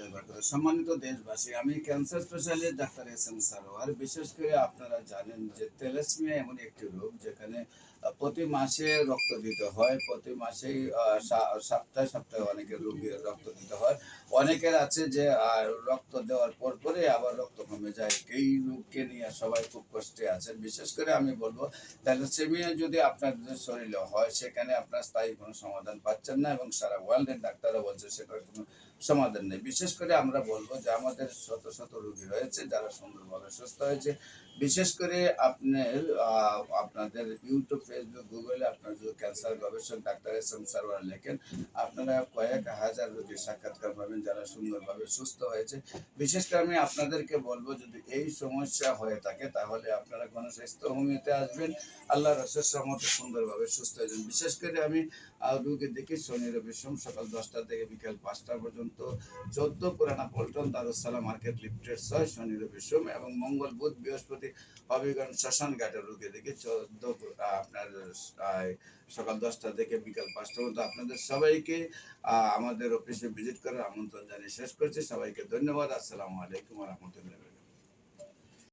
রহমতুল্লাহি ওয়া বারাকাতুহু। সম্মানিত দেশবাসী, আমি cancer specialist doctor S M Sarwar. বিশেষ করে আপনারা জানেন যে থ্যালাসেমিয়া এমন একটি রোগ যেখানে প্রতি মাসে রক্ত দিতে হয়। প্রতি মাসেই সপ্তাহে সপ্তাহে অনেকের রোগীর রক্ত দিতে হয়। অনেকের আছে যে রক্ত দেওয়ার পরে আবার রক্ত কমে যায়। এই রোগকে নিয়ে সবাই খুব কষ্টে আছেন। বিশেষ করে আমি বলব, থ্যালাসেমিয়া যদি আপনাদের শরীরে হয় সেখানে আপনার স্থায়ী কোনো সমাধান পাচ্ছেন না, এবং সারা ওয়ার্ল্ডের ডাক্তাররা বলছে সেটার কোনো সমাধান নেই। বিশেষ করে আমরা বলবো যে আমাদের শত শত রোগী রয়েছে যারা সুন্দরভাবে সুস্থ হয়েছে। বিশেষ করে আপনাদের ইউটিউব, ফেসবুক, গুগলে আপনার যদি ক্যান্সার গবেষক ডাক্তার এস এম সারোয়ার লেখেন, আপনারা কয়েক হাজার রোগীর সাক্ষাৎকার পাবেন যারা সুন্দরভাবে সুস্থ হয়েছে। বিশেষ করে আমি আপনাদেরকে বলবো, যদি এই সমস্যা হয়ে থাকে তাহলে আপনারা গণস্বাস্থ্য হোমিওতে আসবেন। আল্লাহর অশেষ রহমতে সুন্দরভাবে সুস্থ হয়ে যাবেন। বিশেষ করে আমি রোগী দেখি শনি রবি সোম সকাল 10টা থেকে বিকেল 5টা পর্যন্ত 14 পুরানা পল্টন দারুসালাম মার্কেট লিফটের 6, শনি রবি সোম, এবং মঙ্গল বুধ বৃহস্পতি হবিগঞ্জ শ্মশান ঘাটের রোগী দেখি 14 আপনার সকাল 10টা থেকে বিকাল 5টা পর্যন্ত। আপনাদের সবাইকে আমাদের অফিসে ভিজিট করার আমন্ত্রণ জানিয়ে শেষ করছি। সবাইকে ধন্যবাদ। আসসালামু আলাইকুম ওয়া রাহমাতুল্লাহি।